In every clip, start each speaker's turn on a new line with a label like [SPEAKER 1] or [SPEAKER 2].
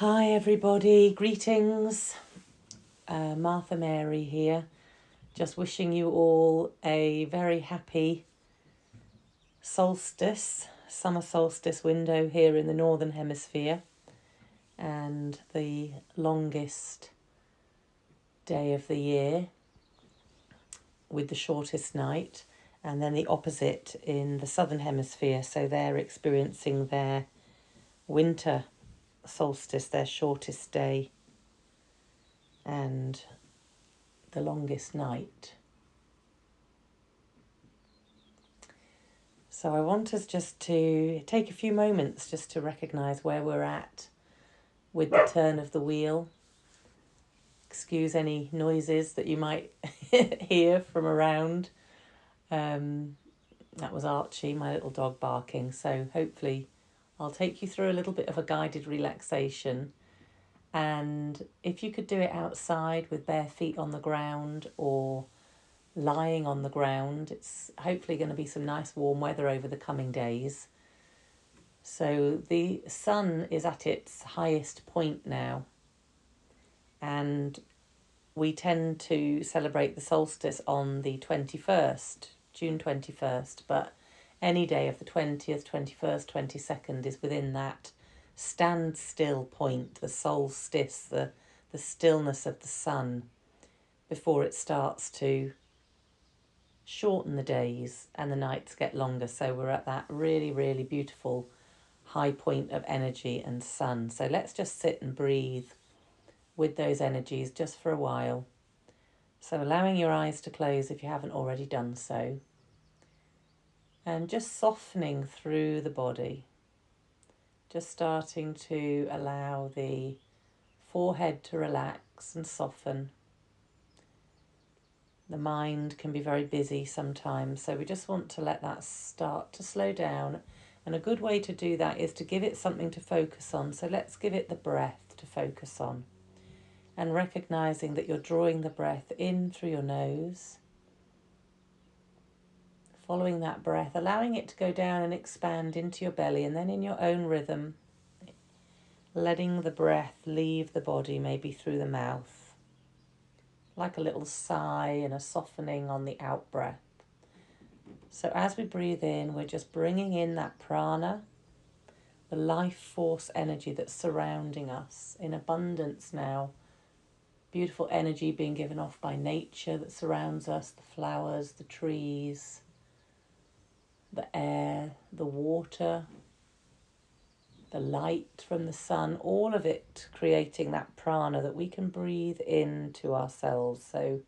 [SPEAKER 1] Hi everybody, greetings. Martha Mary here. Just wishing you all a very happy solstice, summer solstice window here in the Northern Hemisphere, and the longest day of the year with the shortest night, and then the opposite in the Southern Hemisphere, so they're experiencing their winter solstice, their shortest day and the longest night. So I want us just to take a few moments just to recognise where we're at with the turn of the wheel. Excuse any noises that you might hear from around. That was Archie, my little dog, barking. So hopefully I'll take you through a little bit of a guided relaxation. And if you could do it outside with bare feet on the ground or lying on the ground, it's hopefully going to be some nice warm weather over the coming days. So the sun is at its highest point now, and we tend to celebrate the solstice on the 21st, June 21st, but any day of the 20th, 21st, 22nd is within that standstill point, the solstice, the stillness of the sun before it starts to shorten the days and the nights get longer. So we're at that really, really beautiful high point of energy and sun. So let's just sit and breathe with those energies just for a while. So allowing your eyes to close if you haven't already done so. And just softening through the body. Just starting to allow the forehead to relax and soften. The mind can be very busy sometimes, so we just want to let that start to slow down. And a good way to do that is to give it something to focus on. So let's give it the breath to focus on. And recognizing that you're drawing the breath in through your nose. Following that breath, allowing it to go down and expand into your belly, and then in your own rhythm, letting the breath leave the body, maybe through the mouth. Like a little sigh and a softening on the out breath. So as we breathe in, we're just bringing in that prana, the life force energy that's surrounding us in abundance now. Beautiful energy being given off by nature that surrounds us, the flowers, the trees, the air, the water, the light from the sun, all of it creating that prana that we can breathe into ourselves. So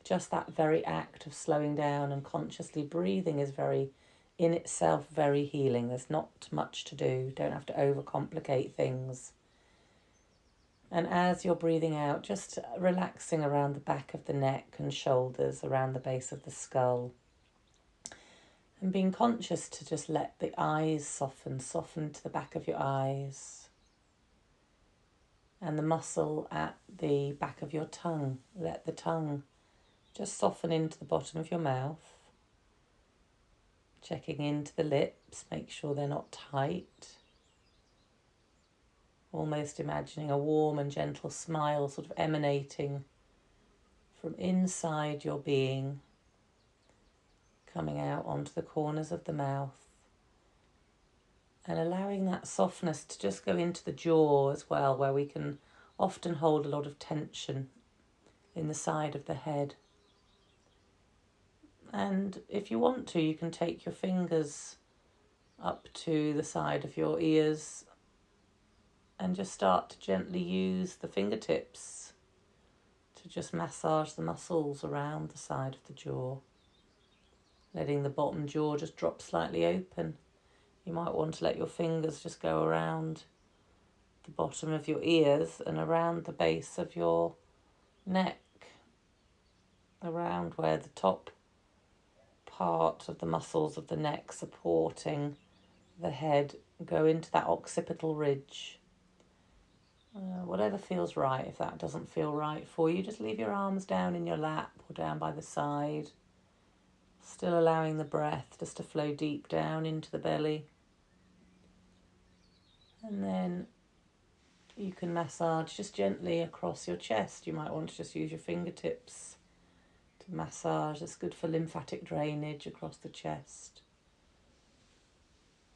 [SPEAKER 1] just that very act of slowing down and consciously breathing is in itself very healing. There's not much to do. Don't have to overcomplicate things. And as you're breathing out, just relaxing around the back of the neck and shoulders, around the base of the skull. And being conscious to just let the eyes soften to the back of your eyes. And the muscle at the back of your tongue. Let the tongue just soften into the bottom of your mouth. Checking into the lips, make sure they're not tight. Almost imagining a warm and gentle smile sort of emanating from inside your being, coming out onto the corners of the mouth. And allowing that softness to just go into the jaw as well, where we can often hold a lot of tension in the side of the head. And if you want to, you can take your fingers up to the side of your ears and just start to gently use the fingertips to just massage the muscles around the side of the jaw. Letting the bottom jaw just drop slightly open. You might want to let your fingers just go around the bottom of your ears and around the base of your neck, around where the top part of the muscles of the neck supporting the head go into that occipital ridge. Whatever feels right. If that doesn't feel right for you, just leave your arms down in your lap or down by the side, still allowing the breath just to flow deep down into the belly. And then You can massage just gently across your chest. You might want to just use your fingertips to massage. It's good for lymphatic drainage across the chest.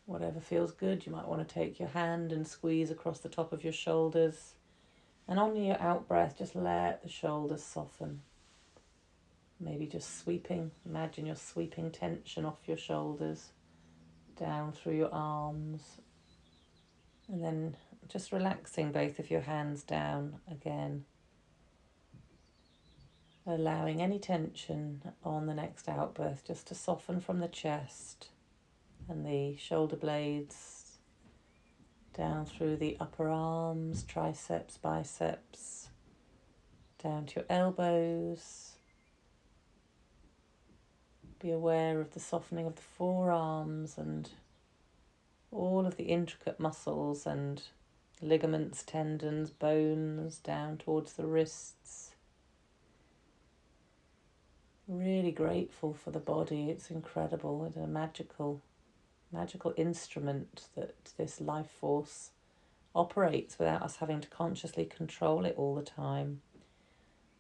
[SPEAKER 1] Whatever feels good. You might want to take your hand and squeeze across the top of your shoulders. And on your out breath, just let the shoulders soften. Maybe just sweeping. Imagine you're sweeping tension off your shoulders, down through your arms. And then just relaxing both of your hands down again. Allowing any tension on the next out breath just to soften from the chest and the shoulder blades down through the upper arms, triceps, biceps, down to your elbows. Be aware of the softening of the forearms and all of the intricate muscles and ligaments, tendons, bones down towards the wrists. Really grateful for the body. It's incredible. It's a magical instrument that this life force operates without us having to consciously control it all the time.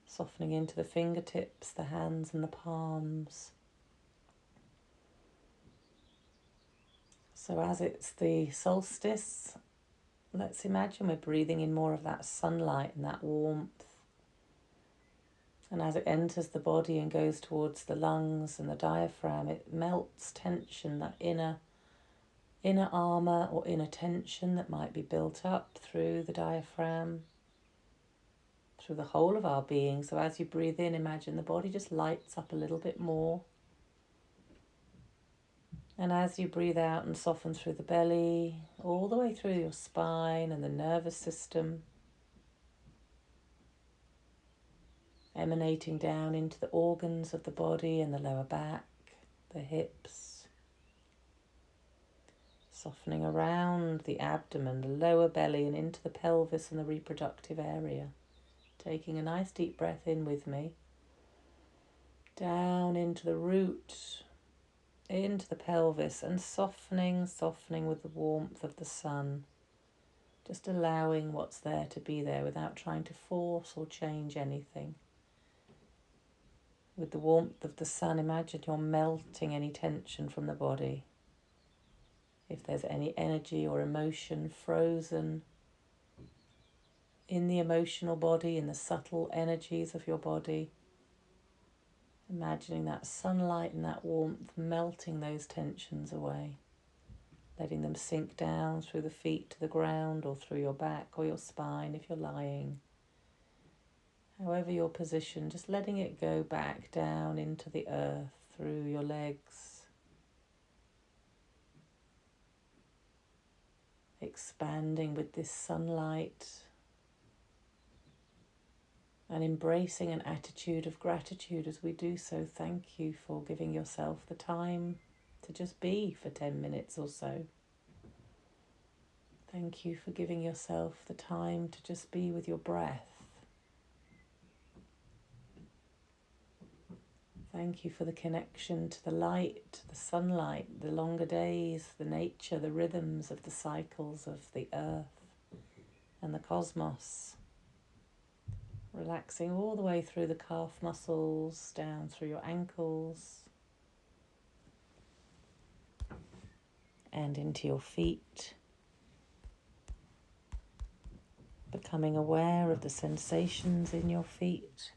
[SPEAKER 1] Softening into the fingertips, the hands and the palms. So as it's the solstice, let's imagine we're breathing in more of that sunlight and that warmth. And as it enters the body and goes towards the lungs and the diaphragm, it melts tension, that inner armour or inner tension that might be built up through the diaphragm, through the whole of our being. So as you breathe in, imagine the body just lights up a little bit more. And as you breathe out and soften through the belly, all the way through your spine and the nervous system, emanating down into the organs of the body and the lower back, the hips, softening around the abdomen, the lower belly and into the pelvis and the reproductive area. Taking a nice deep breath in with me, down into the root, into the pelvis and softening with the warmth of the sun. Just allowing what's there to be there without trying to force or change anything. With the warmth of the sun, imagine you're melting any tension from the body. If there's any energy or emotion frozen in the emotional body, in the subtle energies of your body, imagining that sunlight and that warmth melting those tensions away, letting them sink down through the feet to the ground or through your back or your spine if you're lying. However your position, just letting it go back down into the earth, through your legs. Expanding with this sunlight and embracing an attitude of gratitude as we do so. Thank you for giving yourself the time to just be for 10 minutes or so. Thank you for giving yourself the time to just be with your breath. Thank you for the connection to the light, the sunlight, the longer days, the nature, the rhythms of the cycles of the earth and the cosmos. Relaxing all the way through the calf muscles, down through your ankles and into your feet. Becoming aware of the sensations in your feet.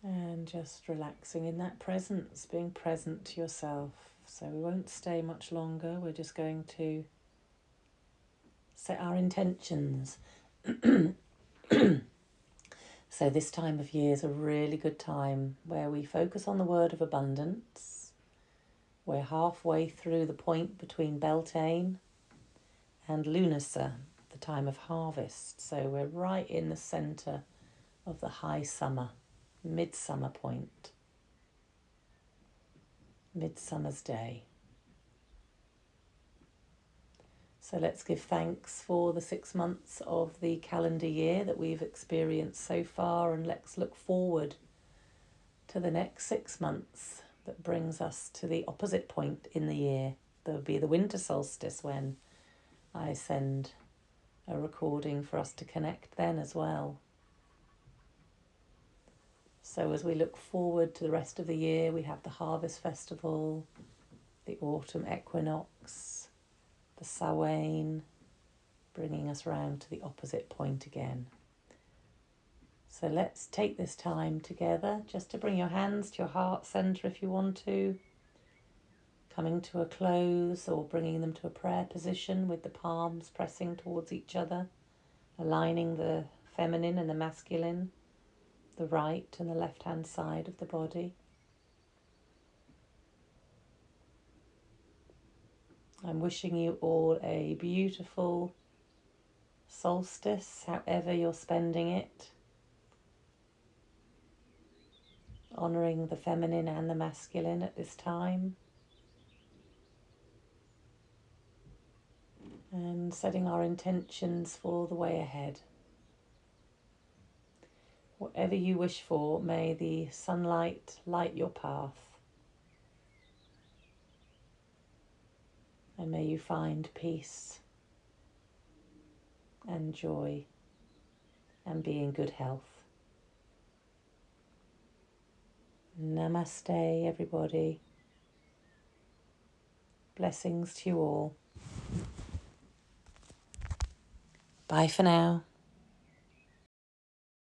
[SPEAKER 1] And just relaxing in that presence, being present to yourself. So we won't stay much longer. We're just going to set our intentions. So this time of year is a really good time where we focus on the word of abundance. We're halfway through the point between Beltane and Lunasa, the time of harvest. So we're right in the centre of the high summer. Midsummer point, Midsummer's Day. So let's give thanks for the 6 months of the calendar year that we've experienced so far, and let's look forward to the next 6 months that brings us to the opposite point in the year. There will be the winter solstice when I send a recording for us to connect then as well. So as we look forward to the rest of the year, we have the Harvest Festival, the Autumn Equinox, the Samhain, bringing us round to the opposite point again. So let's take this time together just to bring your hands to your heart centre if you want to, coming to a close or bringing them to a prayer position with the palms pressing towards each other, aligning the feminine and the masculine, the right and the left-hand side of the body. I'm wishing you all a beautiful solstice, however you're spending it, honouring the feminine and the masculine at this time, and setting our intentions for the way ahead. Whatever you wish for, may the sunlight light your path, and may you find peace and joy and be in good health. Namaste, everybody. Blessings to you all. Bye for now.